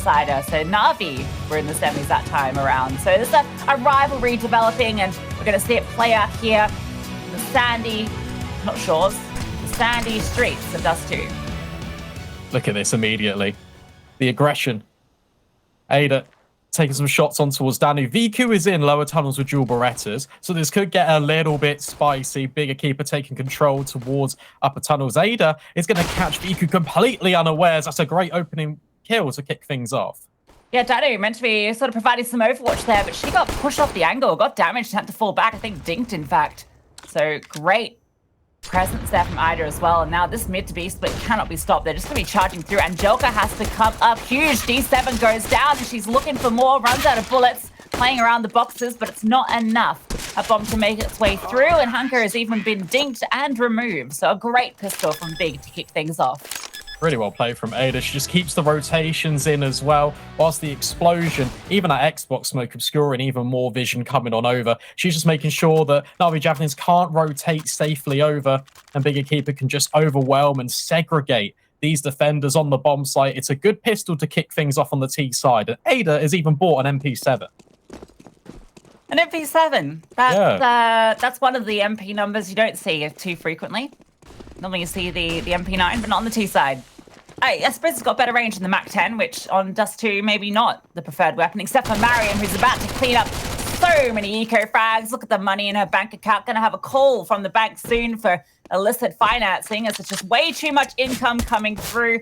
outsider. So NAVI were in the semis that time around. So there's a rivalry developing, and we're going to see it play out here in the sandy, not shores, the sandy streets of Dust2. Look at this immediately. The aggression. Ada taking some shots on towards Danu. VQ is in lower tunnels with dual Berettas, so this could get a little bit spicy. Bigger keeper taking control towards upper tunnels. Ada is going to catch VQ completely unawares. That's a great opening kill to kick things off. Yeah, Danu meant to be sort of providing some overwatch there, but she got pushed off the angle, got damaged, had to fall back, I think dinked in fact. So great presence there from Ida as well. And now this mid to B split cannot be stopped. They're just going to be charging through. Angelica has to come up huge. D7 goes down and she's looking for more, runs out of bullets, playing around the boxes, but it's not enough. A bomb to make its way through, and Hunker has even been dinked and removed. So a great pistol from Big to kick things off. Really well played from Ada. She just keeps the rotations in as well, whilst the explosion, even that Xbox smoke obscuring even more vision coming on over. She's just making sure that NAVI Javelins can't rotate safely over, and Bigger Keeper can just overwhelm and segregate these defenders on the bomb site. It's a good pistol to kick things off on the T side, and Ada has even bought an MP7. An MP7? That's one of the MP numbers you don't see too frequently. Normally you see the MP9, but not on the T side. I suppose it's got better range than the Mac 10, which on Dust2 maybe not the preferred weapon, except for Mariam, who's about to clean up so many eco frags. Look at the money in her bank account. Going to have a call from the bank soon for illicit financing, as it's just way too much income coming through.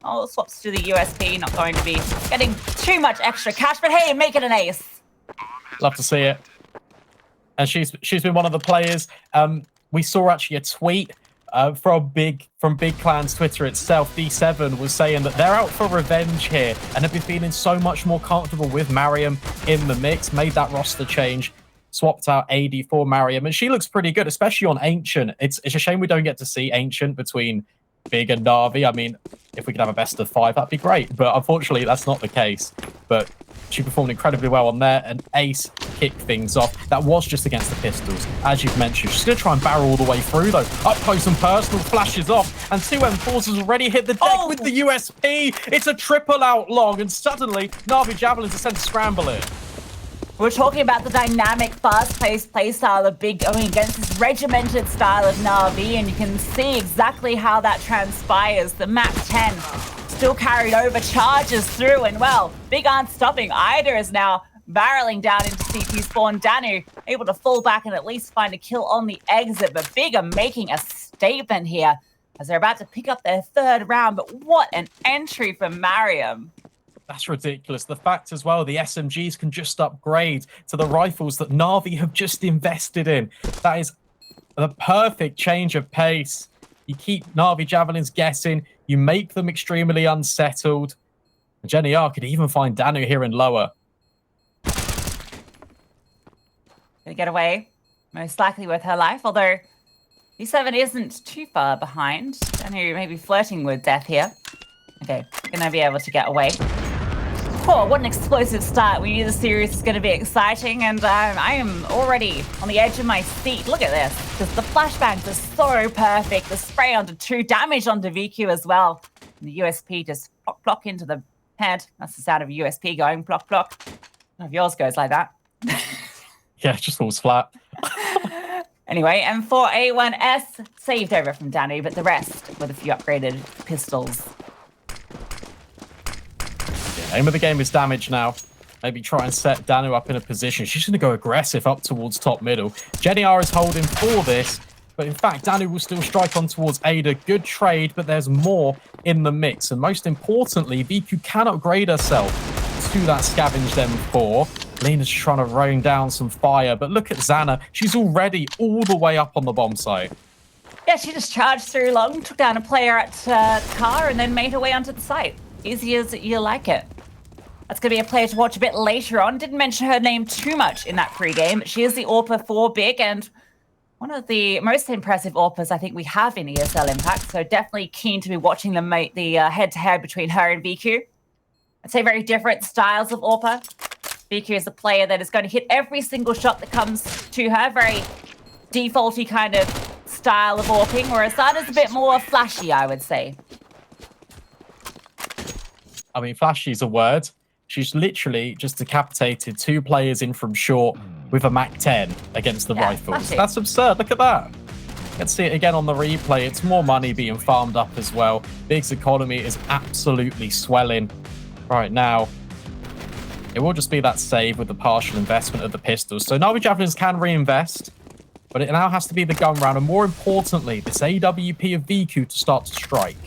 Oh, swaps to the USP, not going to be getting too much extra cash, but hey, make it an ace. Love to see it. And she's been one of the players. We saw actually a tweet from Big Clan's Twitter itself. D7 was saying that they're out for revenge here and have been feeling so much more comfortable with Mariam in the mix, made that roster change, swapped out AD for Mariam, and she looks pretty good, especially on Ancient. It's a shame we don't get to see Ancient between Big and NAVI. I mean, if we could have a best of 5, that'd be great, but unfortunately that's not the case. But she performed incredibly well on there, and Ace kicked things off. That was just against the pistols, as you've mentioned. She's going to try and barrel all the way through, though. Up close and personal, flashes off, and 2 M4s has already hit the deck with the USP. It's a triple out long, and suddenly NAVI Javelins are sent scrambling. We're talking about the dynamic, fast-paced playstyle of Big going against this regimented style of NAVI, and you can see exactly how that transpires. The Mac 10 still carried over, charges through, and well, Big aren't stopping. Ida is now barreling down into CT spawn. Danu able to fall back and at least find a kill on the exit, but Big are making a statement here as they're about to pick up their 3rd round. But what an entry for Mariam. That's ridiculous. The fact as well, the SMGs can just upgrade to the rifles that NAVI have just invested in. That is the perfect change of pace. You keep NAVI Javelins guessing. You make them extremely unsettled. And Jenny R could even find Danu here in lower. Gonna get away, most likely with her life, although D7 isn't too far behind. Danu may be flirting with death here. Okay, gonna be able to get away. Oh, what an explosive start. We knew the series was going to be exciting, and I am already on the edge of my seat. Look at this, because the flashbangs are so perfect. The spray onto 2, damage onto VQ as well. And the USP just plock into the head. That's the sound of a USP going plock. I don't know if yours goes like that. Yeah, it just falls flat. Anyway, M4A1S saved over from Danu, but the rest with a few upgraded pistols. Aim of the game is damage now. Maybe try and set Danu up in a position. She's going to go aggressive up towards top middle. Jenny R is holding for this, but in fact, Danu will still strike on towards Ada. Good trade, but there's more in the mix. And most importantly, VQ can upgrade herself to that scavenged M4. Lena's trying to rain down some fire, but look at Xana. She's already all the way up on the bomb site. Yeah, she just charged through long, took down a player at car, and then made her way onto the site. Easy as you like it. That's going to be a player to watch a bit later on. Didn't mention her name too much in that pre-game, but she is the AWPer for Big, and one of the most impressive AWPers I think we have in ESL Impact, so definitely keen to be watching the head-to-head between her and VQ. I'd say very different styles of AWPer. VQ is a player that is going to hit every single shot that comes to her, very defaulty kind of style of AWPing, whereas Zana's a bit more flashy, I would say. I mean, flashy's a word. She's literally just decapitated 2 players in from short with a Mac-10 against the rifles. Flashy. That's absurd. Look at that. Let's see it again on the replay. It's more money being farmed up as well. Big's economy is absolutely swelling right now. It will just be that save with the partial investment of the pistols. So NAVI Javelins can reinvest, but it now has to be the gun round. And more importantly, this AWP of VQ to start to strike.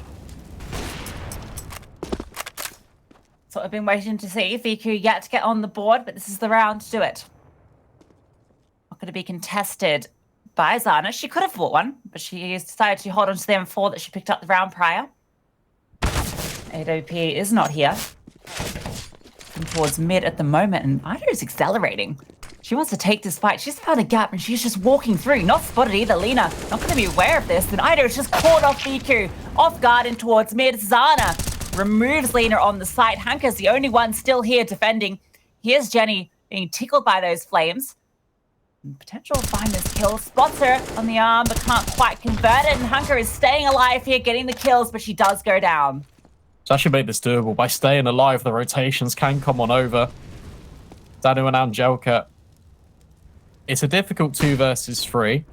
So I've been waiting to see VQ yet to get on the board, but this is the round to do it. Not going to be contested by Zana. She could have bought one, but she decided to hold on to the M4 that she picked up the round prior. AWP is not here. Looking towards mid at the moment, and Ida is accelerating. She wants to take this fight. She's found a gap, and she's just walking through. Not spotted either. Lena not going to be aware of this, and Ida is just caught off VQ. Off guard in towards mid. Zana removes Lena on the site. Hanka's the only one still here defending. Here's Jenny being tickled by those flames. Potential to find this kill. Spots her on the arm, but can't quite convert it. And Hunker is staying alive here, getting the kills, but she does go down. It's actually made this doable. By staying alive, the rotations can come on over. Danu and Angelka. It's a difficult 2 versus 3,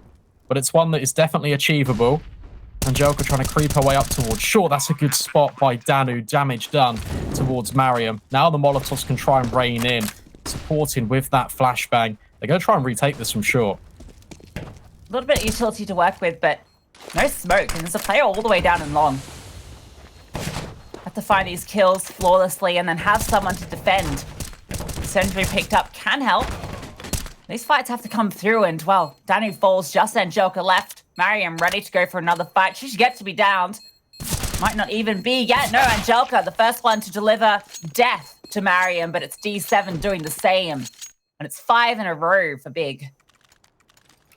but it's one that is definitely achievable. Angelka trying to creep her way up towards short. That's a good spot by Danu. Damage done towards Mariam. Now the Molotovs can try and rain in, supporting with that flashbang. They're going to try and retake this from short. A little bit of utility to work with, but no smoke. And there's a player all the way down and long. Have to find these kills flawlessly and then have someone to defend. Sentry picked up can help. These fights have to come through, and, well, Danu falls, just Angelka left. Mariam ready to go for another fight. She should get to be downed. Might not even be yet. No, Angelka, the first one to deliver death to Mariam, but it's D7 doing the same. And it's 5 in a row for Big.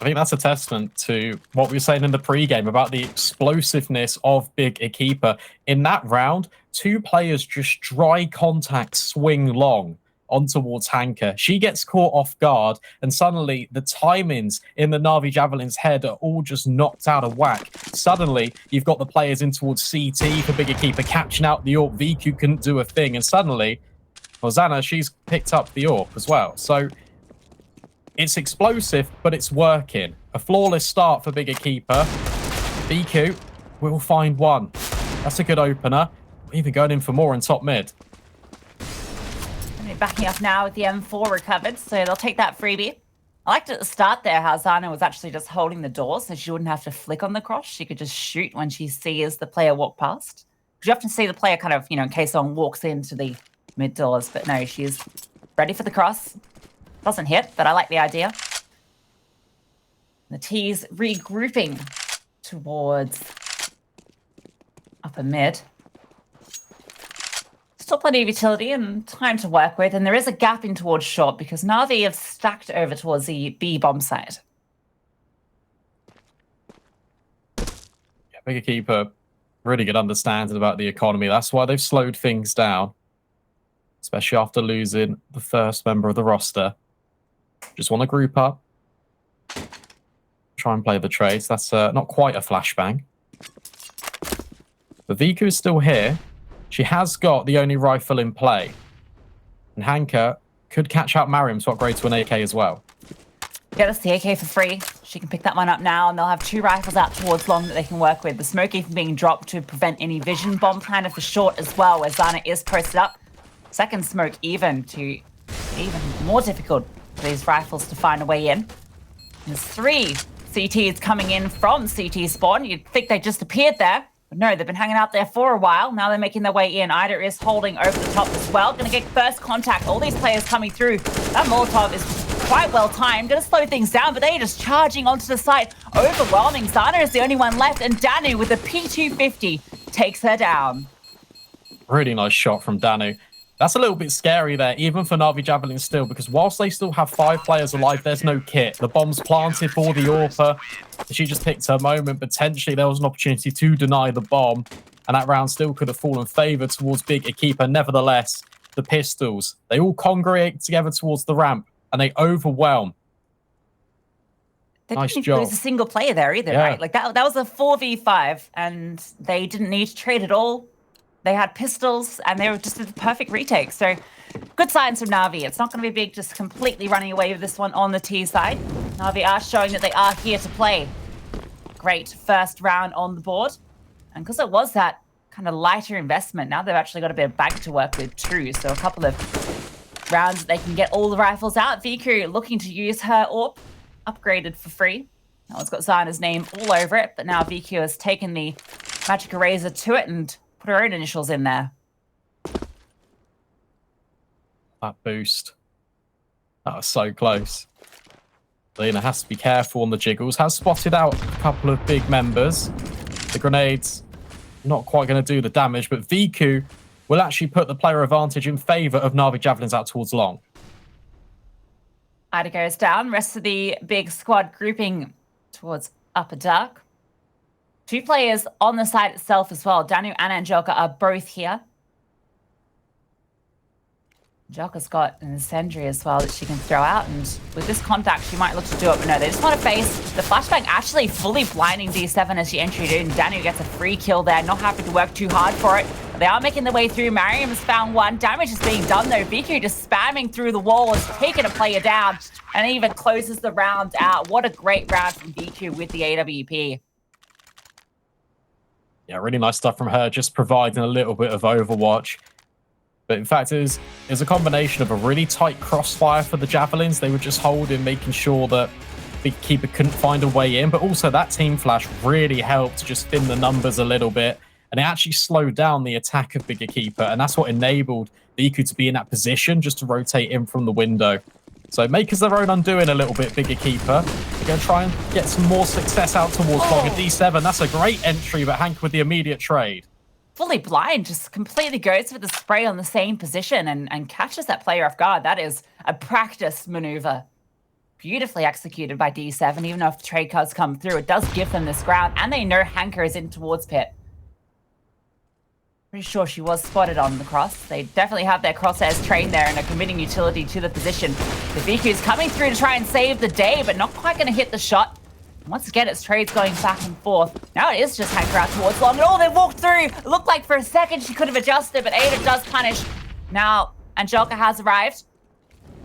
I think that's a testament to what we were saying in the pregame about the explosiveness of Big Equipa. In that round, 2 players just dry contact swing long on towards Hanka. She gets caught off guard, and suddenly the timings in the Navi Javelin's head are all just knocked out of whack. Suddenly, you've got the players in towards CT for Big Equipa, catching out the AWP. VQ couldn't do a thing, and suddenly, Hosanna, she's picked up the AWP as well. So it's explosive, but it's working. A flawless start for Big Equipa. VQ will find one. That's a good opener. Even going in for more in top mid. Backing up now with the M4 recovered, so they'll take that freebie. I liked at the start there how Zana was actually just holding the door so she wouldn't have to flick on the cross. She could just shoot when she sees the player walk past. Because you often see the player kind of, in case someone walks into the mid doors, but no, she's ready for the cross. Doesn't hit, but I like the idea. The T's regrouping towards upper mid. Still plenty of utility and time to work with, and there is a gap in towards short because Navi have stacked over towards the B bomb side. Yeah, Big Equipa, really good understanding about the economy. That's why they've slowed things down, especially after losing the first member of the roster. Just want to group up, try and play the trades. That's not quite a flashbang. But VQ is still here. She has got the only rifle in play. And Hanka could catch out Mariam to upgrade to an AK as well. Get us the AK for free. She can pick that one up now, and they'll have 2 rifles out towards long that they can work with. The smoke even being dropped to prevent any vision bomb planted for short as well, where Zana is posted up. Second smoke even more difficult for these rifles to find a way in. There's 3 CTs coming in from CT spawn. You'd think they just appeared there. But no, they've been hanging out there for a while. Now they're making their way in. Ida is holding over the top as well. Going to get first contact. All these players coming through. That Molotov is quite well timed. Going to slow things down, but they're just charging onto the site. Overwhelming. Zana is the only one left, and Danu with a P250 takes her down. Really nice shot from Danu. That's a little bit scary there, even for Navi Javelin still, because whilst they still have 5 players alive, there's no kit. The bomb's planted for the AWPer. She just picked her moment. Potentially, there was an opportunity to deny the bomb, and that round still could have fallen favour towards Big Equipa. Nevertheless, the pistols, they all congregate together towards the ramp, and they overwhelm. They nice didn't job. lose a single player there either, Yeah. right? Like that was a 4v5, and they didn't need to trade at all. They had pistols, and they were just the perfect retake. So good signs from Navi. It's not going to be big just completely running away with this one on the T side. Navi are showing that they are here to play. Great first round on the board. And because it was that kind of lighter investment, now they've actually got a bit of bank to work with too. So a couple of rounds that they can get all the rifles out. Viku looking to use her AWP, upgraded for free. That one's got Zana's name all over it, but now Viku has taken the magic eraser to it and put her own initials in there. That boost. That was so close. Lena has to be careful on the jiggles. Has spotted out a couple of big members. The grenades not quite going to do the damage, but Viku will actually put the player advantage in favor of Navi Javelins out towards long. Ida goes down. Rest of the big squad grouping towards upper dark. 2 players on the site itself as well. Danu and Angelica are both here. Angelica's got an incendiary as well that she can throw out, and with this contact, she might look to do it, but no, they just want to face the flashbang actually fully blinding D7 as she entered in. Danu gets a free kill there, not having to work too hard for it. But they are making their way through. Mariam has found one. Damage is being done though. Viku just spamming through the wall, has taken a player down, and even closes the round out. What a great round from Viku with the AWP. Yeah, really nice stuff from her, just providing a little bit of overwatch. But in fact, it was a combination of a really tight crossfire for the Javelins. They were just holding, making sure that Big Keeper couldn't find a way in. But also that team flash really helped just thin the numbers a little bit. And it actually slowed down the attack of Bigger Keeper. And that's what enabled Viku to be in that position just to rotate in from the window. So makers their own undoing a little bit, Bigger Keeper. They're going to try and get some more success out towards long. D7, that's a great entry, but Hank with the immediate trade. Fully blind, just completely goes for the spray on the same position and catches that player off guard. That is a practice maneuver. Beautifully executed by D7, even though if the trade cards come through, it does give them this ground, and they know Hanker is in towards pit. Pretty sure she was spotted on the cross. They definitely have their crosshairs trained there and are committing utility to the position. The Viku's coming through to try and save the day, but not quite going to hit the shot. Once again, it's trades going back and forth. Now it is just Hanker out towards long. And oh, they walked through. It looked like for a second she could have adjusted, but Ada does punish. Now, Angelica has arrived.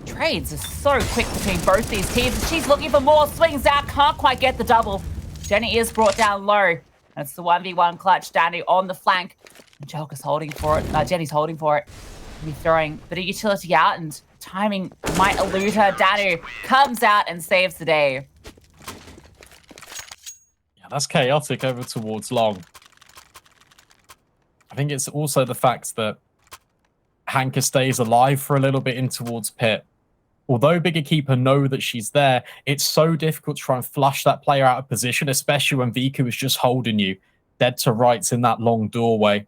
Trades are so quick between both these teams. She's looking for more. Swings out, can't quite get the double. Jenny is brought down low. And it's the 1v1 clutch. Danu on the flank. Angelica's holding for it. Jenny's holding for it. Be throwing a bit of utility out, and timing might elude her. Danu comes out and saves the day. That's chaotic over towards long. I think it's also the fact that Hanker stays alive for a little bit in towards pit. Although Bigger Keeper know that she's there, it's so difficult to try and flush that player out of position, especially when Viku is just holding you dead to rights in that long doorway.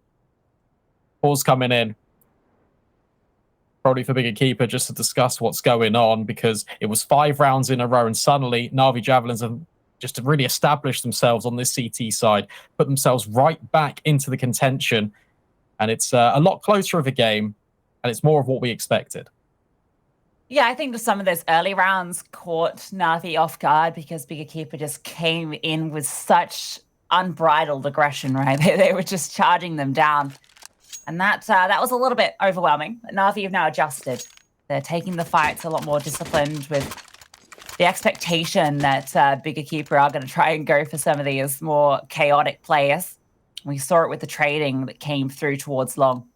Pause coming in. Probably for Bigger Keeper just to discuss what's going on, because it was 5 rounds in a row and suddenly Navi Javelins have just to really establish themselves on this CT side, put themselves right back into the contention. And it's a lot closer of a game, and it's more of what we expected. Yeah, I think that some of those early rounds caught Navi off guard because Bigger Keeper just came in with such unbridled aggression, right? They were just charging them down. And that was a little bit overwhelming. Navi have now adjusted. They're taking the fights a lot more disciplined, with the expectation that Bigger Keeper are going to try and go for some of these more chaotic players. We saw it with the trading that came through towards long.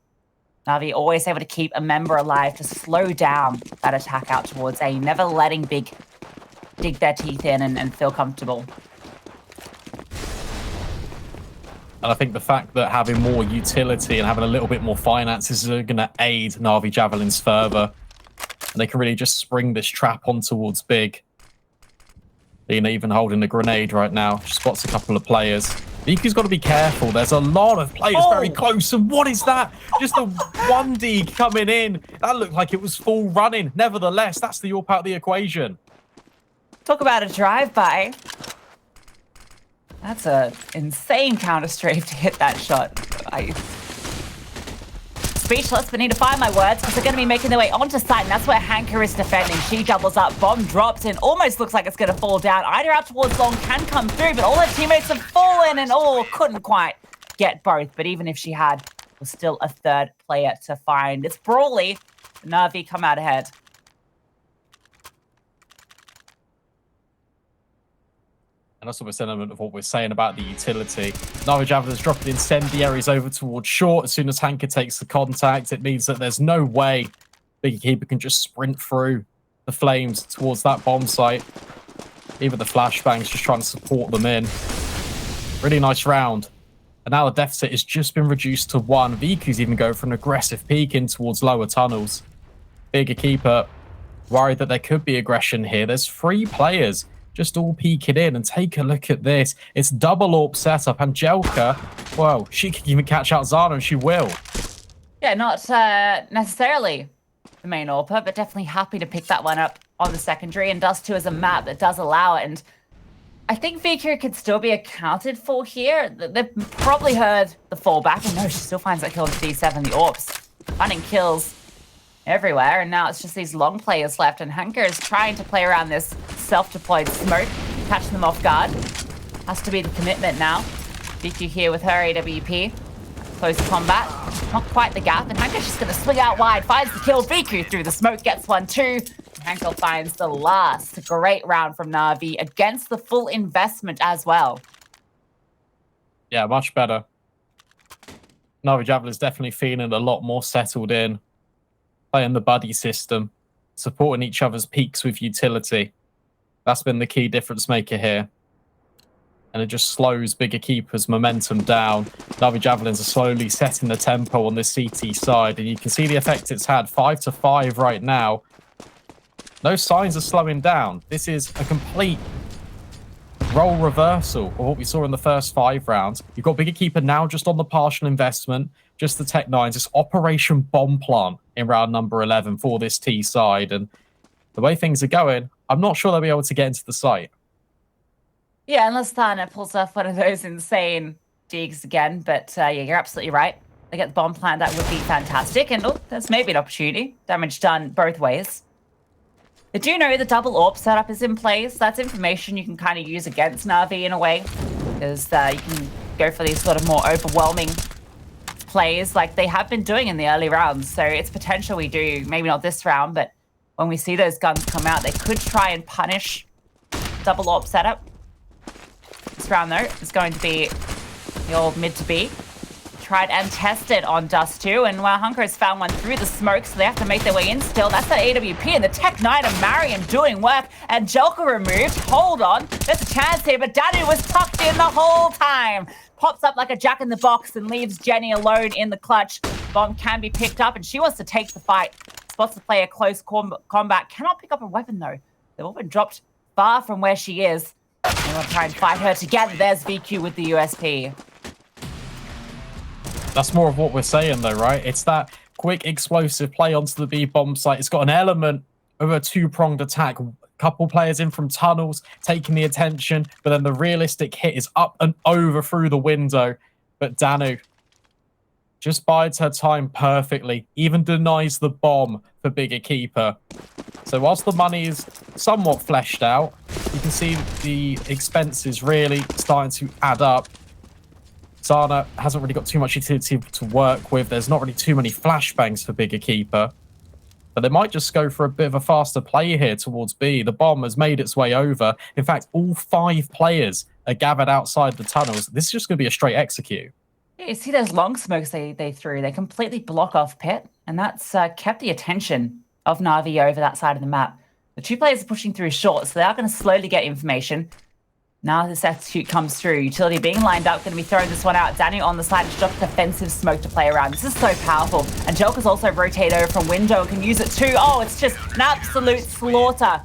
Navi always able to keep a member alive to slow down that attack out towards A, never letting Big dig their teeth in and feel comfortable. And I think the fact that having more utility and having a little bit more finances is going to aid Navi Javelins further. And they can really just spring this trap on towards Big. Lena even holding the grenade right now. She spots a couple of players. Viku's got to be careful. There's a lot of players very close. And what is that? Just a 1D coming in. That looked like it was full running. Nevertheless, that's the AWP out of the equation. Talk about a drive-by. That's an insane counter-strafe to hit that shot. Speechless, but need to find my words because they're going to be making their way onto site, and that's where Hanker is defending. She doubles up, bomb drops in, almost looks like it's going to fall down. Ida out towards long can come through, but all her teammates have fallen and couldn't quite get both. But even if she had, was still a third player to find. It's Brawley. NAVI come out ahead. And that's almost an element of what we're saying about the utility. NAVI Javelins dropping incendiaries over towards short. As soon as Hanker takes the contact, it means that there's no way Big Keeper can just sprint through the flames towards that bomb site. Even the flashbangs just trying to support them in. Really nice round. And now the deficit has just been reduced to 1. Viku's even going for an aggressive peek in towards lower tunnels. Bigger Keeper worried that there could be aggression here. There's 3 players just all peeking in, and take a look at this. It's double AWP setup. Angelka, well, she can even catch out Zana, and she will. Yeah, not necessarily the main AWPer, but definitely happy to pick that one up on the secondary. And Dust2 is a map that does allow it. And I think VQ could still be accounted for here. They've probably heard the fallback. And no, she still finds that kill on D7, the AWPs. Finding kills everywhere, and now it's just these long players left, and Hanker is trying to play around this self-deployed smoke, catch them off guard. Has to be the commitment now. VQ here with her AWP. Close combat. Not quite the gap, and Hanker's just going to swing out wide, finds the kill. VQ through the smoke, gets one too. Hanker finds the last. Great round from Navi against the full investment as well. Yeah, much better. Navi Javelin's definitely feeling a lot more settled in. Playing the buddy system, supporting each other's peaks with utility. That's been the key difference maker here. And it just slows Bigger Keeper's momentum down. Navi Javelins are slowly setting the tempo on this CT side, and you can see the effect it's had. 5-5 right now. No signs of slowing down. This is a complete role reversal of what we saw in the first 5 rounds. You've got Bigger Keeper now just on the partial investment, just the Tech 9s. It's Operation Bomb Plant in round number 11 for this T side. And the way things are going, I'm not sure they'll be able to get into the site. Yeah, unless Thana pulls off one of those insane digs again. But yeah, you're absolutely right. They get the bomb plant, that would be fantastic. And oh, there's maybe an opportunity. Damage done both ways. They do know the double AWP setup is in place. That's information you can kind of use against Navi in a way. Because you can go for these sort of more overwhelming plays like they have been doing in the early rounds. So it's potential we do, maybe not this round, but when we see those guns come out, they could try and punish double AWP setup. This round, though, is going to be the old mid to B. Tried and tested on Dust2, and while Hunker has found one through the smoke, so they have to make their way in still. That's that AWP, and the Tech 9 of Mariam doing work. Angelka removed. Hold on. There's a chance here, but Danu was tucked in the whole time. Pops up like a jack-in-the-box and leaves Jenny alone in the clutch. Bomb can be picked up, and she wants to take the fight. Spots the player close combat. Cannot pick up a weapon, though. They've all been dropped far from where she is. They want to try and fight her together. There's VQ with the USP. That's more of what we're saying, though, right? It's that quick, explosive play onto the B bomb site. It's got an element of a two-pronged attack. Couple players in from tunnels, taking the attention, but then the realistic hit is up and over through the window. But Danu just bides her time perfectly, even denies the bomb for Bigger Keeper. So whilst the money is somewhat fleshed out, you can see the expenses really starting to add up. Zana hasn't really got too much utility to work with. There's not really too many flashbangs for Bigger Keeper. But they might just go for a bit of a faster play here towards B. The bomb has made its way over. In fact, all 5 players are gathered outside the tunnels. This is just going to be a straight execute. Yeah, you see those long smokes they threw. They completely block off Pit, and that's kept the attention of Navi over that side of the map. The 2 players are pushing through short, so they are going to slowly get information. Now this execute comes through. Utility being lined up, going to be throwing this one out. Daniel on the side has dropped defensive smoke to play around. This is so powerful. And Joker's also rotate over from window and can use it too. Oh, it's just an absolute slaughter.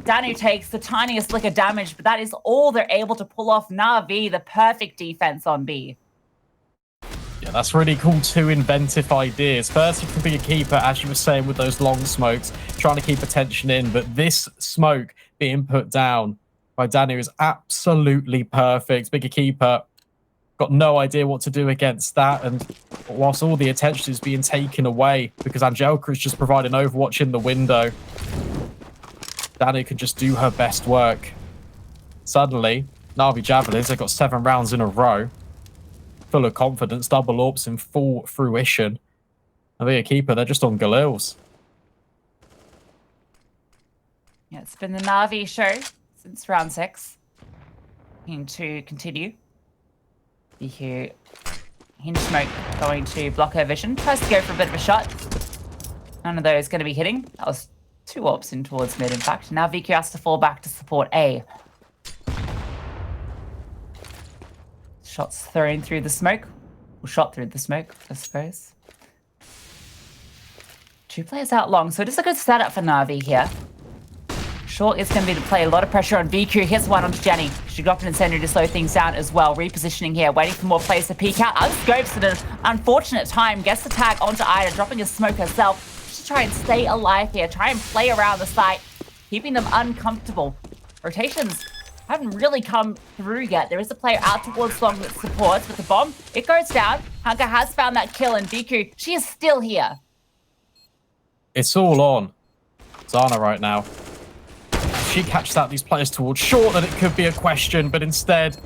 Danu takes the tiniest lick of damage, but that is all they're able to pull off. Navi, the perfect defense on B. Yeah, that's really cool. 2 inventive ideas. First, you can be a keeper, as you were saying, with those long smokes, trying to keep attention in. But this smoke being put down by Danu is absolutely perfect. Bigger Keeper got no idea what to do against that. And whilst all the attention is being taken away because Angelka is just providing Overwatch in the window, Danu can just do her best work. Suddenly, Navi Javelins, they've got 7 rounds in a row. full of confidence. Double AWPs in full fruition. And the Equipa, they're just on Galils. Yeah, it's been the NAVI show since round 6. Looking to continue. VQ hinge smoke going to block her vision. Tries to go for a bit of a shot. None of those going to be hitting. That was 2 AWPs in towards mid, in fact. Now VQ has to fall back to support A. Shots thrown through the smoke. Or shot through the smoke, I suppose. 2 players out long, so it is a good setup for NAVI here. Short is going to be the play. A lot of pressure on VQ. Here's one onto Jenny. She got an incendiary to slow things down as well. Repositioning here, waiting for more players to peek out. Unscopes at an unfortunate time. Gets the tag onto Ida, dropping a smoke herself. Just try and stay alive here. Try and play around the site, keeping them uncomfortable. Rotations haven't really come through yet. There is a player out towards long that supports with the bomb. It goes down. Hunker has found that kill, and VQ, she is still here. It's all on Zana right now. She catches out these players towards short, that it could be a question, but instead,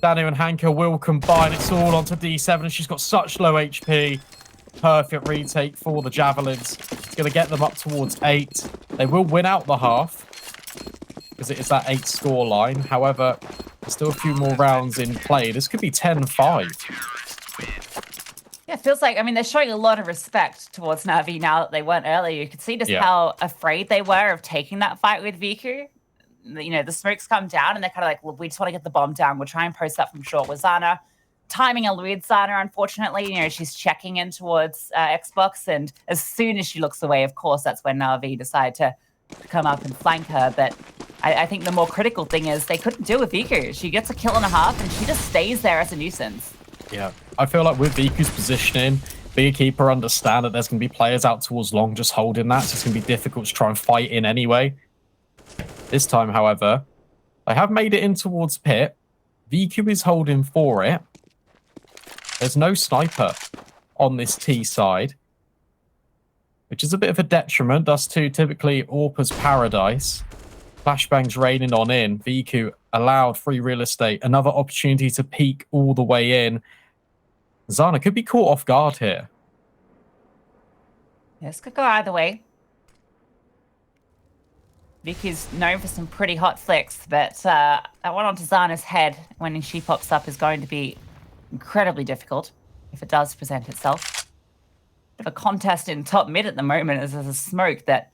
Danu and Hanka will combine. It's all onto D7, and she's got such low HP. Perfect retake for the Javelins. It's going to get them up towards 8. They will win out the half, because it is that 8 score line. However, there's still a few more rounds in play. This could be 10-5. Yeah, it feels like, I mean, they're showing a lot of respect towards NAVI now that they weren't earlier. You could see just how afraid they were of taking that fight with VQ. You know, the smokes come down and they're kind of like, well, we just want to get the bomb down. We'll try and post that from short with Zana. Timing a with Zana, unfortunately. You know, she's checking in towards Xbox, and as soon as she looks away, of course, that's when NAVI decide to come up and flank her. But I think the more critical thing is they couldn't deal with VQ. She gets a kill and a half, and she just stays there as a nuisance. Yeah, I feel like with VQ's positioning, being a keeper, understand that there's going to be players out towards long just holding that, so it's going to be difficult to try and fight in anyway. This time, however, they have made it in towards pit. VQ is holding for it. There's no sniper on this T side, which is a bit of a detriment. Dust2 typically AWP's paradise. Flashbangs raining on in. VQ allowed free real estate. Another opportunity to peek all the way in. Zana could be caught off guard here. This could go either way. VQ's known for some pretty hot flicks, but that one onto Zana's head when she pops up is going to be incredibly difficult if it does present itself. Bit of a contest in top mid at the moment as there's a smoke that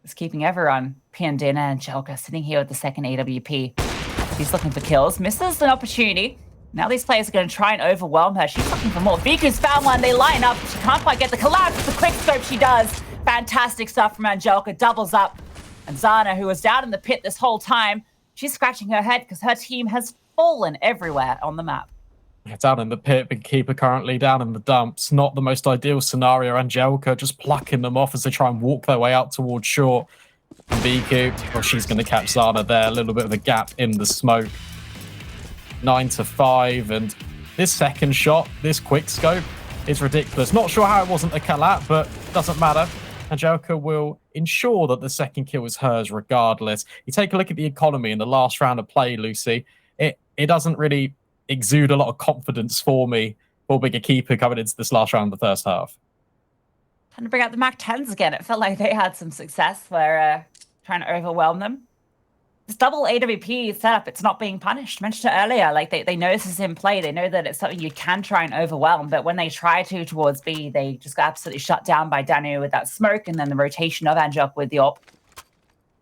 is keeping everyone pinned in. And Angelica sitting here with the second AWP. She's looking for kills. Misses an opportunity. Now these players are going to try and overwhelm her. She's looking for more. VQ's found one. They line up. She can't quite get the collapse. It's a quick scope she does. Fantastic stuff from Angelica. Doubles up. And Zana, who was down in the pit this whole time, she's scratching her head because her team has fallen everywhere on the map. Down in the pit, big keeper currently down in the dumps. Not the most ideal scenario. Angelica just plucking them off as they try and walk their way out towards short. And VQ, well, she's going to catch Zana there. A little bit of a gap in the smoke. 9-5. And this second shot, this quick scope, is ridiculous. Not sure how it wasn't a collab, but doesn't matter. Angelica will ensure that the second kill is hers regardless. You take a look at the economy in the last round of play, Lucy. It doesn't really exude a lot of confidence for me for being a keeper coming into this last round of the first half. Trying to bring out the Mac 10s again. It felt like they had some success where trying to overwhelm them. This double AWP setup, it's not being punished. Mentioned it earlier, like they know this is in play. They know that it's something you can try and overwhelm, but when they try to towards B, they just got absolutely shut down by Danu with that smoke and then the rotation of Angelica with the AWP. At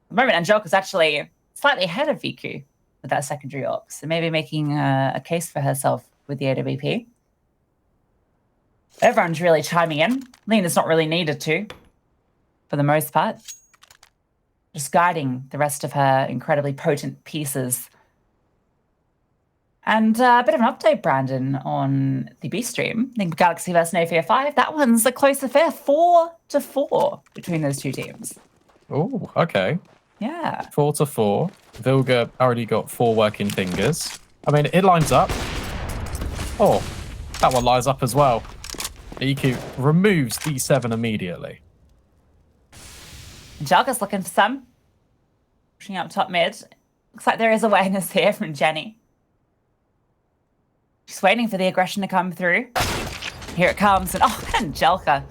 the moment, Angelica's actually slightly ahead of VQ with that secondary AWP, so maybe making a case for herself with the AWP. Everyone's really chiming in. Lena's not really needed to, for the most part. Just guiding the rest of her incredibly potent pieces. And a bit of an update, Brandon, on the B stream. I think Galaxy vs Navia 5, that one's a close affair. 4-4 between those two teams. Oh, okay. Yeah. 4-4. Vilga already got 4 working fingers. I mean, it lines up. Oh, that one lines up as well. EQ removes D7 immediately. Angelica's looking for some. Pushing up top mid. Looks like there is awareness here from Jenny. Just waiting for the aggression to come through. Here it comes, and oh, Angelica.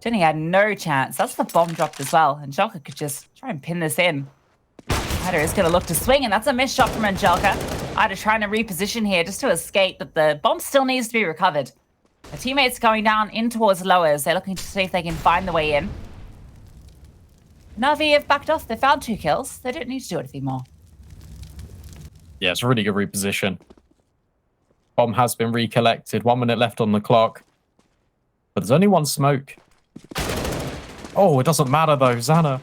Jenny had no chance. That's the bomb dropped as well. Angelica could just try and pin this in. Ida is going to look to swing, and that's a missed shot from Angelica. Ida trying to reposition here just to escape, but the bomb still needs to be recovered. Her teammates going down in towards lowers. They're looking to see if they can find the way in. Navi have backed off. They found 2 kills. They don't need to do anything more. Yeah, it's a really good reposition. Bomb has been recollected. 1 minute left on the clock. But there's only one smoke. Oh, it doesn't matter though. Xana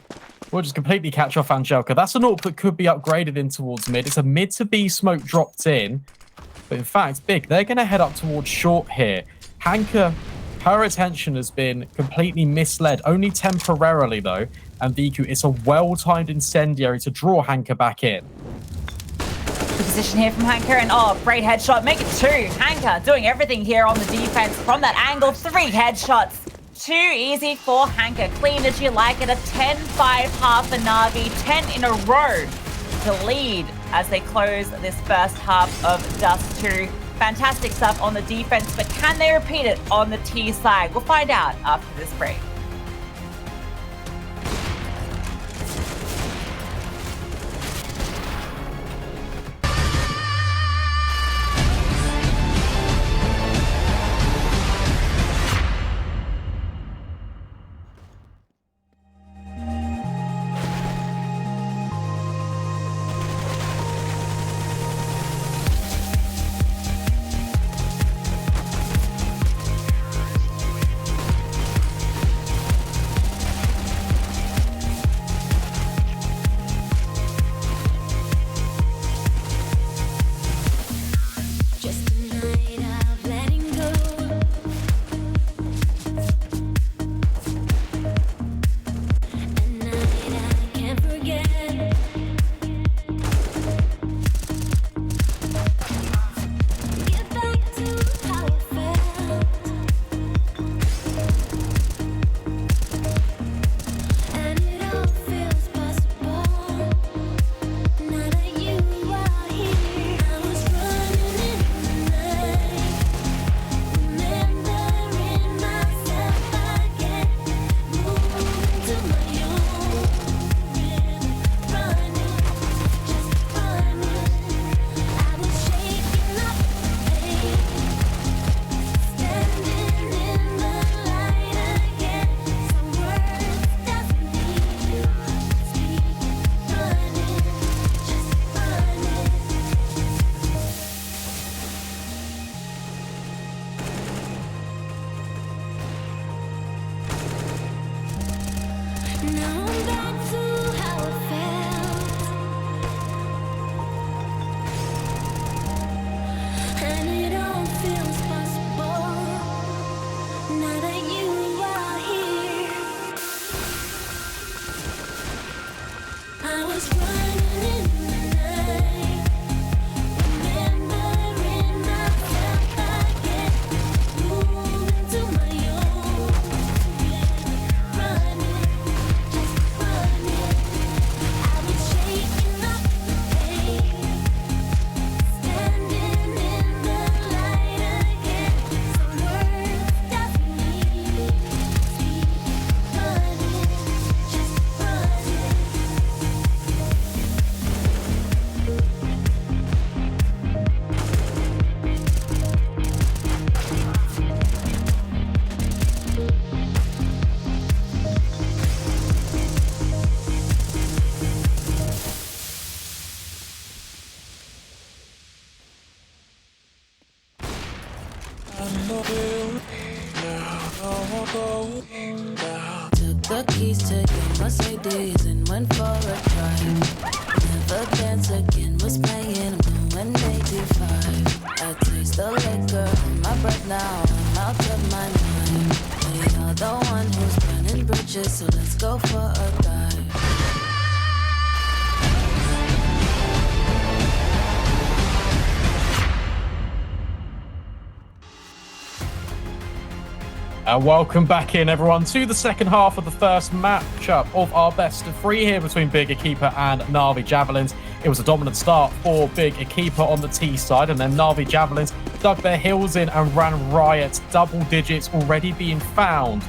will just completely catch off Angelica. That's an AWP that could be upgraded in towards mid. It's a mid to B smoke dropped in. But in fact, Big, they're going to head up towards short here. Hanka, her attention has been completely misled. Only temporarily though. And VQ, it's a well-timed incendiary to draw Hanka back in. The position here from Hanka, and oh, great headshot. Make it 2. Hanka doing everything here on the defense from that angle. 3 headshots. Too easy for Hanka. Clean as you like it. A 10-5 half for Navi. 10 in a row to lead as they close this first half of Dust2. Fantastic stuff on the defense, but can they repeat it on the T side? We'll find out after this break. Took the keys to your Mercedes and went for a drive. Never dance again, was playing, I'm doing 85. I taste the liquor in my breath now, I'm out of my mind. But you're the one who's burning bridges, so let's go for a dive. And welcome back in, everyone, to the second half of the first matchup of our best of 3 here between Big Equipa and NAVI Javelins. It was a dominant start for Big Equipa on the T side, and then NAVI Javelins, dug their heels in and ran riot. Double digits already being found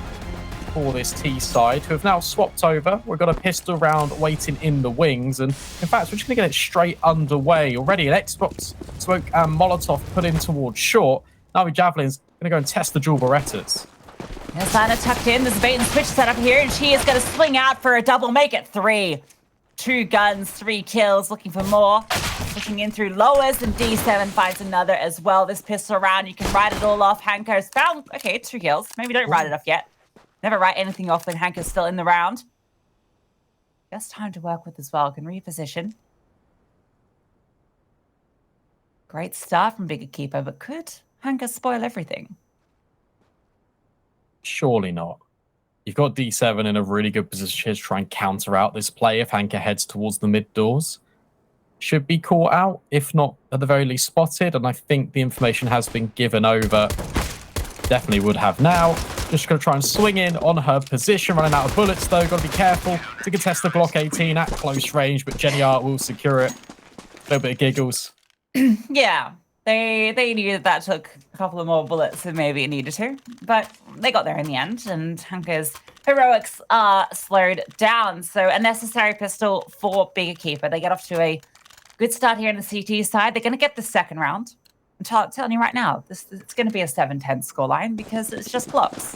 for this T side, who have now swapped over. We've got a pistol round waiting in the wings, and in fact, we're just going to get it straight underway. Already an Xbox smoke and Molotov put in towards short. NAVI Javelins going to go and test the dual Berettas. Yes, Anna tucked in. There's a bait and switch set up here, and she is going to swing out for a double, make it 3. 2 guns, 3 kills, looking for more. Pushing in through lowers, and D7 finds another as well. This pistol round, you can write it all off. Hanko's found, okay, 2 kills. Maybe don't write it off yet. Never write anything off when Hanko's still in the round. Just time to work with as well. Can reposition. Great start from Big Equipa, but could Hanko spoil everything? Surely not. You've got D7 in a really good position to try and counter out this play if Hanko heads towards the mid doors. Should be caught out, if not at the very least spotted, and I think the information has been given over. Definitely would have now. Just going to try and swing in on her position. Running out of bullets, though. Got to be careful to contest the Glock 18 at close range, but Jenny Art will secure it. A little bit of giggles. Yeah, they knew that took a couple of more bullets than maybe it needed to, but they got there in the end, and Hanko's heroics are slowed down. So a necessary pistol for Big Equipa. They get off to a good start here on the CT side. They're going to get the second round. I'm telling you right now, it's going to be a 7-10 scoreline because it's just clocks.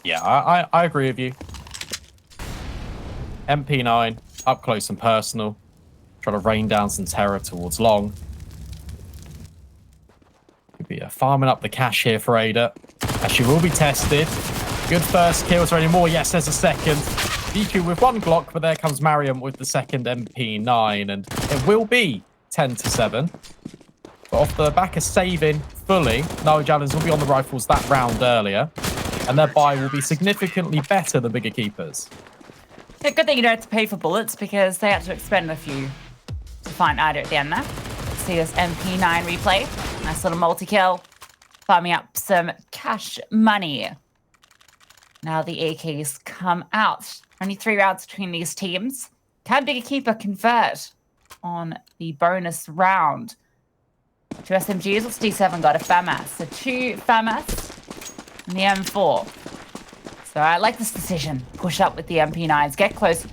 Yeah, I agree with you. MP9, up close and personal. Trying to rain down some terror towards long. Could be farming up the cash here for Ada. As she will be tested. Good first kill. Is there any more? Yes, there's a second. DQ with 1 Glock, but there comes Mariam with the second MP9, and it will be 10-7. But off the back of saving fully, NAVI Javelins will be on the rifles that round earlier, and their buy will be significantly better than Big Equipa's. Yeah, good thing you don't have to pay for bullets because they had to expend a few to find Ida at the end there. Let's see this MP9 replay. Nice little multi-kill. Farming up some cash money. Now the AKs come out. Only 3 rounds between these teams. Can Big Equipa convert on the bonus round? 2 SMGs. What's D7 got? A FAMAS. So 2 FAMAS and the M4. So I like this decision. Push up with the MP9s. Get close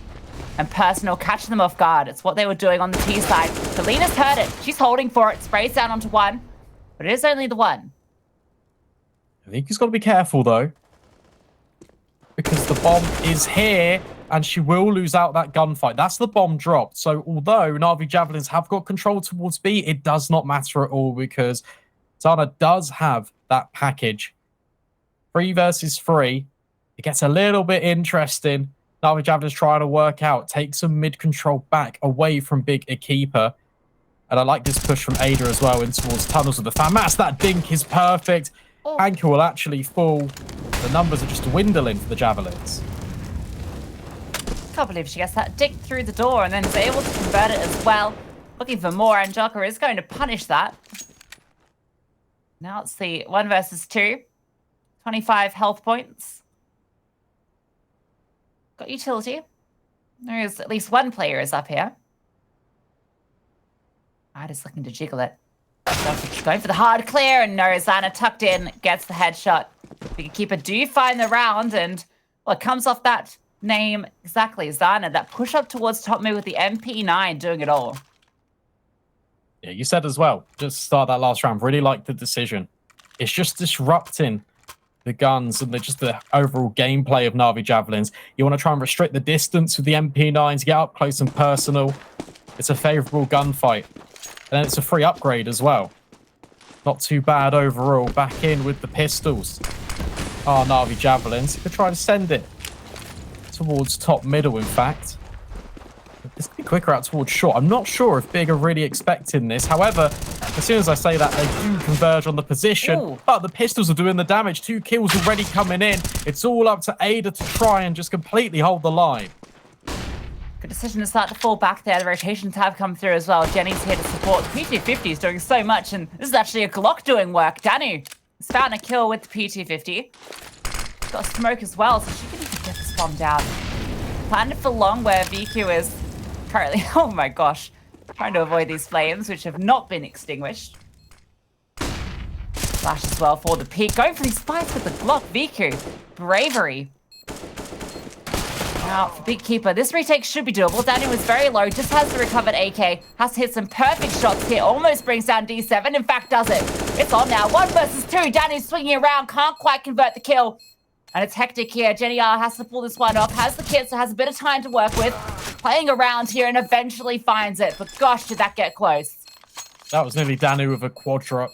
and personal. Catch them off guard. It's what they were doing on the T side. Selena's heard it. She's holding for it. Sprays down onto 1. But it is only the 1. I think he's got to be careful, though. Because the bomb is here, and she will lose out that gunfight. That's the bomb dropped. So although NAVI Javelins have got control towards B, it does not matter at all because Zana does have that package. 3 versus 3. It gets a little bit interesting. NAVI Javelins trying to work out. Take some mid-control back away from Big Equipa. And I like this push from Ada as well in towards tunnels with the FAMAS. That dink is perfect. Hanko will actually fall. The numbers are just dwindling for the Javelins. Can't believe she gets that dink through the door and then is able to convert it as well. Looking for more, and Joker is going to punish that. Now it's the 1 versus 2. 25 health points. Got utility. There is at least 1 player is up here. Ida's looking to jiggle it. Joker's going for the hard clear, and no, Zana tucked in, gets the headshot. Big Equipa do find the round, and well, it comes off that name exactly, Zana. That push up towards top mid with the MP9 doing it all. Yeah, you said as well, just start that last round. Really like the decision. It's just disrupting the guns and just the overall gameplay of NAVI Javelins. You want to try and restrict the distance with the MP9s, get up close and personal. It's a favorable gunfight. And then it's a free upgrade as well. Not too bad overall. Back in with the pistols. NAVI Javelins. Could try to send it towards top middle, in fact. This could be quicker out towards short. I'm not sure if Big are really expecting this. However, as soon as I say that, they do converge on the position. Ooh. But the pistols are doing the damage. 2 kills already coming in. It's all up to Ada to try and just completely hold the line. Good decision to start to fall back there. The rotations have come through as well. Jenny's here to support. The P250 is doing so much, and this is actually a Glock doing work. Danu has found a kill with the P250. She's got a smoke as well, so she can even get this bomb down. Planned it for long, where VQ is currently, oh my gosh, Trying to avoid these flames, which have not been extinguished. Flash as well for the peak. Going for these spikes with the Glock. Viku. Bravery. Now, for Big Keeper, this retake should be doable. Danny was very low, just has the recovered AK. Has to hit some perfect shots here. Almost brings down D7. In fact, does it. It's on now. 1 versus 2. Danny's swinging around. Can't quite convert the kill. And it's hectic here. Jenny R has to pull this one off. Has the kit, so has a bit of time to work with. Playing around here and eventually finds it. But gosh, did that get close. That was nearly Danu with a quadra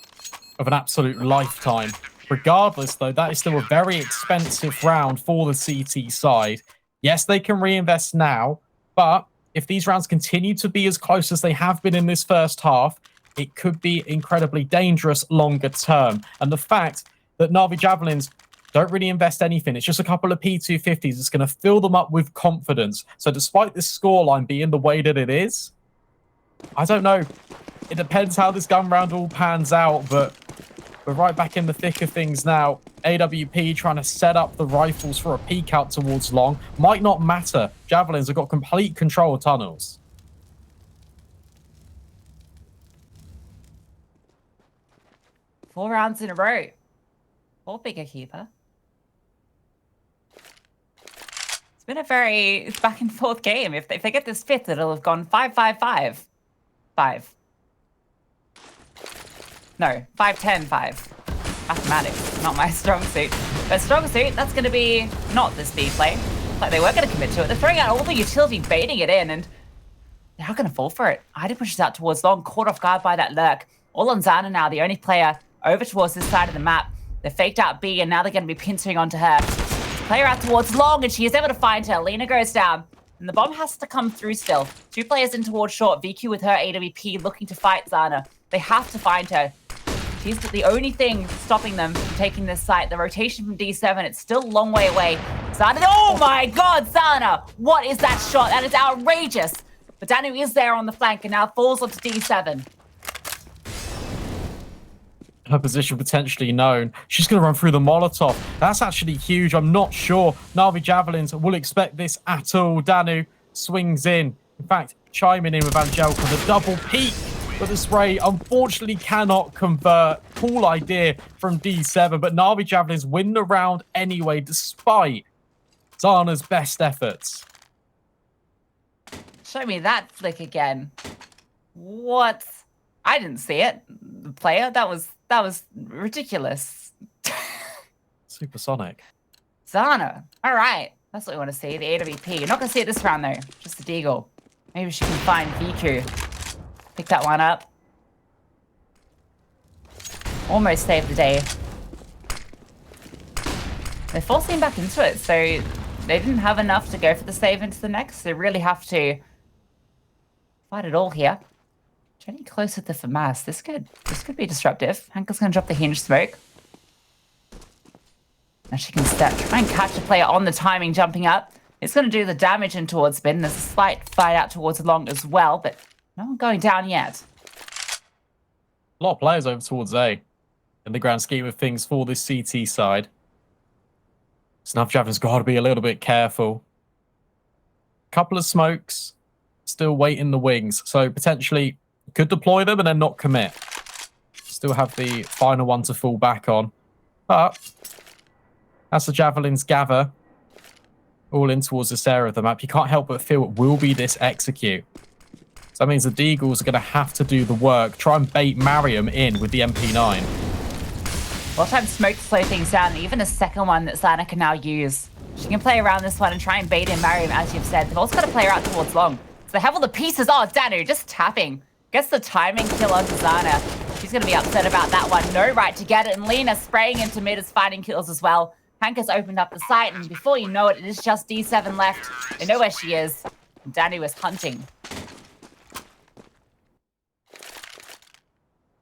of an absolute lifetime. Regardless, though, that is still a very expensive round for the CT side. Yes, they can reinvest now, but if these rounds continue to be as close as they have been in this first half, it could be incredibly dangerous longer term. And the fact that NAVI Javelins don't really invest anything, it's just a couple of P250s, it's going to fill them up with confidence. So despite this scoreline being the way that it is, I don't know. It depends how this gun round all pans out, but we're right back in the thick of things now. AWP trying to set up the rifles for a peek out towards long. Might not matter. Javelins have got complete control of tunnels. 4 rounds in a row. 4 bigger keeper. It's been a very back and forth game. If they get this 5th, it'll have gone 5-5-5. 5. No, 5-10-5. Mathematics, not my strong suit. But strong suit, that's going to be not this B play. Like they were going to commit to it. They're throwing out all the utility, baiting it in, and they're not going to fall for it. Ida pushes out towards long, caught off guard by that lurk. All on Zana now, the only player over towards this side of the map. They faked out B, and now they're going to be pinching onto her. Player out towards long, and she is able to find her. Lena goes down, and the bomb has to come through still. 2 players in towards short. VQ with her AWP looking to fight Zana. They have to find her. She's the only thing stopping them from taking this site. The rotation from D7, it's still a long way away. Zana, oh my god, Zana! What is that shot? That is outrageous. But Danu is there on the flank and now falls onto D7. Her position potentially known. She's going to run through the Molotov. That's actually huge. I'm not sure NAVI Javelins will expect this at all. Danu swings in. In fact, chiming in with Angelica, the double peak. But the spray, unfortunately, cannot convert. Cool idea from D7, but NAVI Javelins win the round anyway, despite Zana's best efforts. Show me that flick again. What? I didn't see it. The player, that was ridiculous. Supersonic. Zana. All right. That's what we want to see, the AWP. You're not going to see it this round, though. Just the Deagle. Maybe she can find VQ. Pick that one up. Almost saved the day. They're forcing back into it, so they didn't have enough to go for the save into the next. They really have to fight it all here. Getting close with the FAMAS. This could be disruptive. Hankel's going to drop the hinge smoke. Now she can try and catch a player on the timing, jumping up. It's going to do the damage in towards spin. There's a slight fight out towards long as well, but no one going down yet. A lot of players over towards A in the grand scheme of things for this CT side. Snuff Javelin's got to be a little bit careful. Couple of smokes, still wait in the wings, so potentially could deploy them and then not commit. Still have the final one to fall back on, but as the Javelins gather all in towards this area of the map, you can't help but feel it will be this execute. So that means the Deagles are going to have to do the work, try and bait Mariam in with the MP9. Well, time smoke to slow things down, and even a second one that Zana can now use. She can play around this one and try and bait in Mariam, as you've said. They've also got to play her out towards long. So they have all the pieces. Oh, Danu just tapping. Gets the timing kill onto Zana. She's going to be upset about that one. No right to get it. And Lena spraying into mid is finding kills as well. Hank has opened up the site, and before you know it, it is just D7 left. They know where she is. And Danu is hunting.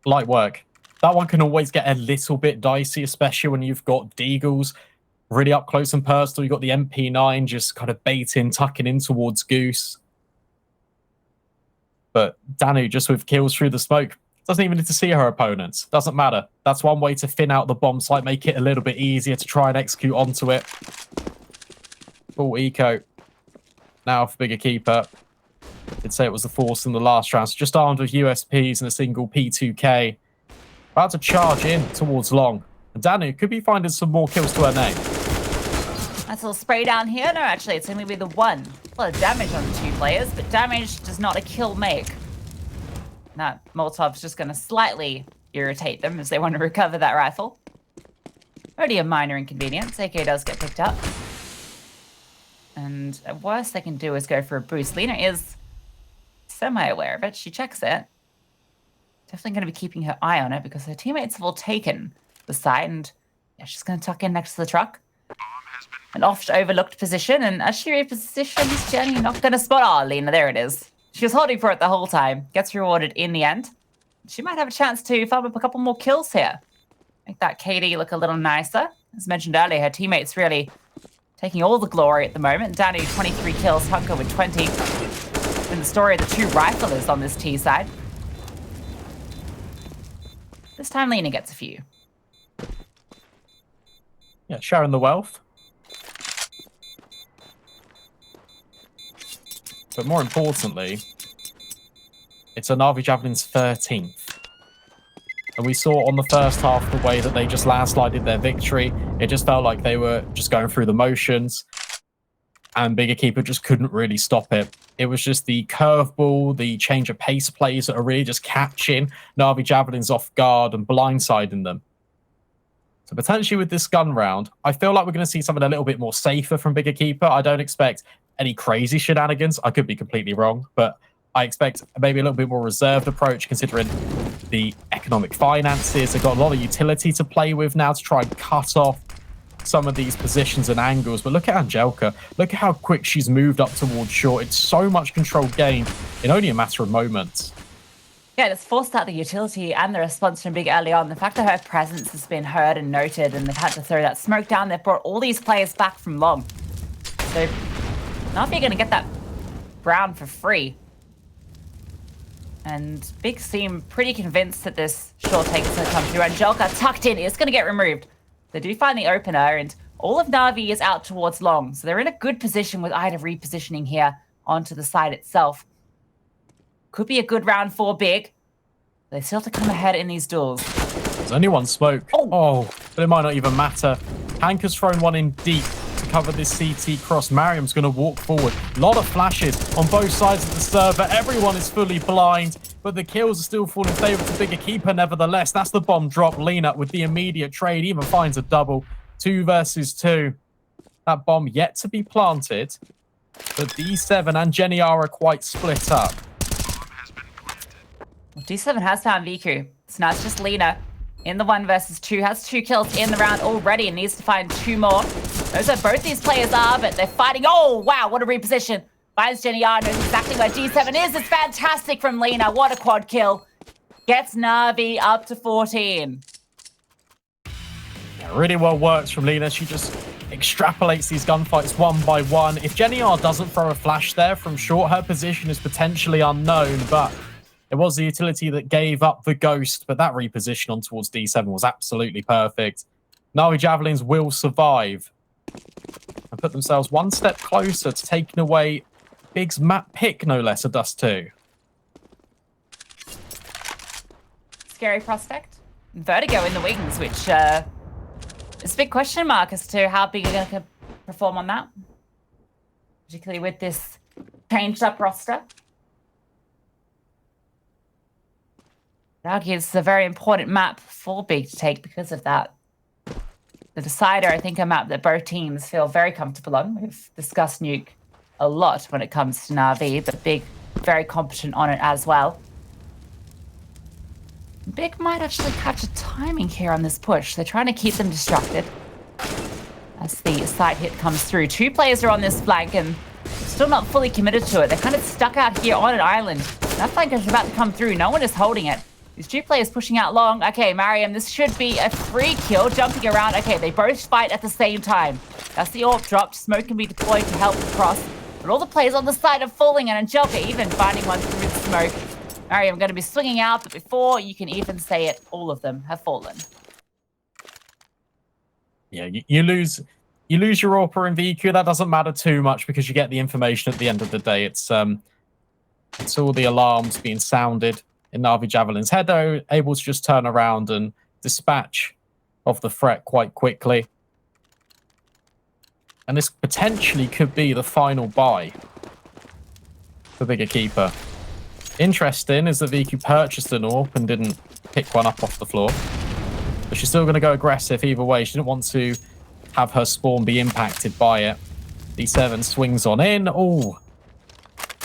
Light work. That one can always get a little bit dicey, especially when you've got Deagles really up close and personal. You've got the MP9 just kind of baiting, tucking in towards Goose. But Danu, just with kills through the smoke, doesn't even need to see her opponents. Doesn't matter. That's one way to thin out the bomb site, make it a little bit easier to try and execute onto it. Full eco. Now for bigger keeper. Did say it was the Force in the last round. So just armed with USPs and a single P2K. About to charge in towards long. And Danu could be finding some more kills to her name. Nice little spray down here. No, actually, it's only with the one. A lot of damage on the 2 players, but damage does not a kill make. That Molotov's just going to slightly irritate them as they want to recover that rifle. Already a minor inconvenience. AK does get picked up. And at worst they can do is go for a boost. Lena is semi-aware of it. She checks it. Definitely going to be keeping her eye on it because her teammates have all taken the site. And yeah, she's going to tuck in next to the truck. An oft-overlooked position. And as she repositions, Jenny not going to spot. Oh, Lena, there it is. She was holding for it the whole time. Gets rewarded in the end. She might have a chance to farm up a couple more kills here. Make that KD look a little nicer. As mentioned earlier, her teammates really taking all the glory at the moment. Danu 23 kills, Hunker with 20. And the story of the 2 riflers on this T side. This time Lena gets a few. Yeah, sharing the wealth. But more importantly, it's a NAVI Javelins 13th. And we saw on the first half the way that they just landslided their victory. It just felt like they were just going through the motions. And Big Equipa just couldn't really stop it. It was just the curveball, the change of pace plays that are really just catching NAVI Javelins off guard and blindsiding them. So potentially with this gun round, I feel like we're going to see something a little bit more safer from Big Equipa. I don't expect any crazy shenanigans. I could be completely wrong, but I expect maybe a little bit more reserved approach considering the economic finances. They've got a lot of utility to play with now to try and cut off some of these positions and angles. But look at Angelica. Look at how quick she's moved up towards short. It's so much control gained in only a matter of moments. Yeah, it's forced out the utility and the response from Big early on. The fact that her presence has been heard and noted and they've had to throw that smoke down, they've brought all these players back from long. So NAVI are going to get that brown for free. And Big seem pretty convinced that this short take is going to come through. Angelica tucked in is going to get removed. They do find the opener, and all of NAVI is out towards long. So they're in a good position with Ida repositioning here onto the side itself. Could be a good round for Big. They still have to come ahead in these duels. There's only one smoke. Oh, but it might not even matter. Hank has thrown one in deep to cover this CT cross. Mariam's going to walk forward. A lot of flashes on both sides of the server. Everyone is fully blind, but the kills are still falling in favor to Big Equipa nevertheless. That's the bomb drop. Lena with the immediate trade even finds a double. 2 versus 2. That bomb yet to be planted, but D7 and Jenny are quite split up. Well, D7 has found Viku. So now it's just Lena in the 1 versus 2. Has 2 kills in the round already and needs to find 2 more. Those are both these players are, but they're fighting. Oh, wow, what a reposition. Finds Jenny R, knows exactly where D7 is. It's fantastic from Lena. What a quad kill. Gets NAVI up to 14. Yeah, really well works from Lena. She just extrapolates these gunfights one by one. If Jenny R doesn't throw a flash there from short, her position is potentially unknown, but it was the utility that gave up the ghost, but that reposition on towards D7 was absolutely perfect. NAVI Javelins will survive and put themselves one step closer to taking away Big's map pick, no less, a Dust2. Scary prospect. Vertigo in the wings, which is a big question mark as to how Big are going to perform on that. Particularly with this changed up roster. Argue it's a very important map for Big to take because of that. The Decider, I think, a map that both teams feel very comfortable on. We've discussed Nuke a lot when it comes to NAVI, but Big very competent on it as well. Big might actually catch a timing here on this push. They're trying to keep them distracted as the side hit comes through. 2 players are on this flank and still not fully committed to it. They're kind of stuck out here on an island. That flank is about to come through. No one is holding it. These 2 players pushing out long. Okay, Mariam, this should be a free kill. Jumping around. Okay, they both fight at the same time. That's the AWP dropped. Smoke can be deployed to help across. But all the players on the side are falling, and Angelica even finding one through the smoke. Mariam going to be swinging out, but before you can even say it, all of them have fallen. Yeah, you lose your AWP in VQ. That doesn't matter too much because you get the information at the end of the day. It's It's all the alarms being sounded in NAVI Javelin's head. They're able to just turn around and dispatch of the threat quite quickly. And this potentially could be the final buy for Big Equipa. Interesting is that VQ purchased an AWP and didn't pick one up off the floor. But she's still going to go aggressive either way. She didn't want to have her spawn be impacted by it. D7 swings on in. Oh,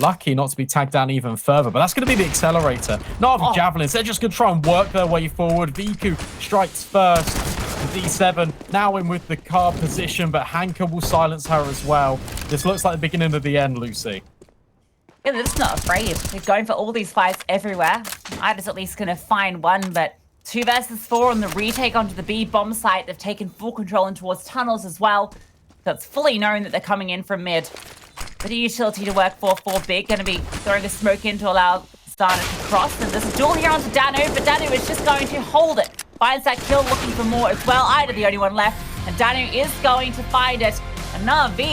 lucky not to be tagged down even further. But that's going to be the accelerator. NAVI Javelins, they're just going to try and work their way forward. VQ strikes first. D7 now in with the card position, but Hanka will silence her as well. This looks like the beginning of the end, Lucy. Yeah, they're just not afraid. They're going for all these fights everywhere. Ida's at least going to find one, but 2 versus 4 on the retake onto the B bomb site. They've taken full control in towards tunnels as well. So it's fully known that they're coming in from mid. Bit of utility to work for Big. Going to be throwing a smoke in to allow Starter to cross. And there's a duel here onto Danu, but Danu is just going to hold it. Finds that kill, looking for more as well. Ida the only one left, and Danu is going to find it. And NAVI